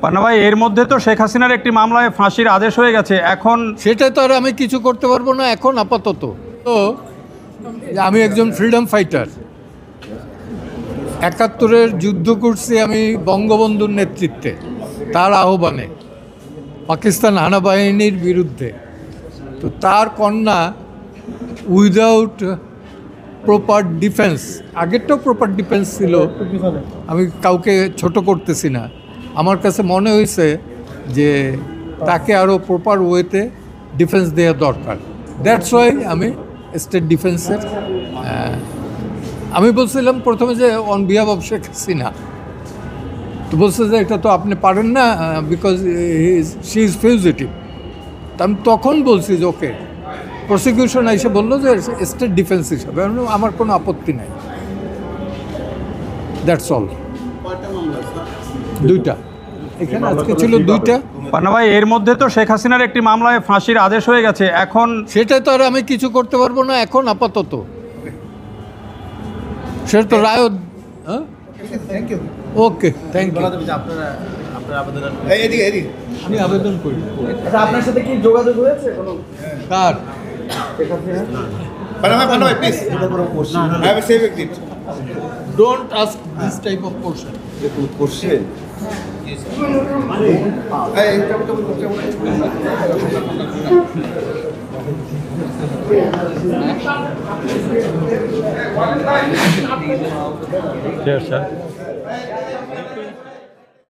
পান্না ভাই, এর মধ্যে তো শেখ হাসিনার একটি মামলায় ফাঁসির আদেশ হয়ে গেছে, এখন সেটা তো আর আমি কিছু করতে পারবো না এখন আপাতত। তো আমি একজন ফ্রিডম ফাইটার, ৭১-এর যুদ্ধ করছি আমি বঙ্গবন্ধুর নেতৃত্বে, তার আহ্বানে পাকিস্তান হানাবাহিনীর বিরুদ্ধে। তো তার কন্যা উইদাউট প্রপার ডিফেন্স, আগেরটাও প্রপার ডিফেন্স ছিল, আমি কাউকে ছোট করতেছি না, আমার কাছে মনে হয়েছে যে তাকে আরও প্রপার ওয়েতে ডিফেন্স দেওয়া দরকার। দ্যাটস ওয়াই আমি স্টেট ডিফেন্সের আমি বলছিলাম প্রথমে যে on behalf of Sheikh Hasina, তো বলছে যে এটা তো আপনি পারেন না বিকজ শি ইজ ফিউজিটিভ। তা আমি তখন বলছি যে ওকে, প্রসিকিউশন এসে বললো যে স্টেট ডিফেন্স হিসাবে আমার কোনো আপত্তি নাই। That's all. দুইটা এখানে আজকে ছিল, দুইটা। পান্না ভাই, এর মধ্যে তো শেখ হাসিনার একটি মামলায় ফাঁসির আদেশ হয়ে গেছে, এখন সেটা তো আর আমি কিছু করতে পারবো না এখন আপাতত। সেটা তো রায়। হ্যাঁ, ওকে, থ্যাংক ইউ। আমি আবেদন করি। আপনার সাথে কি যোগাযোগ হয়েছে কোনো? কার? Don't ask this type of question. Sir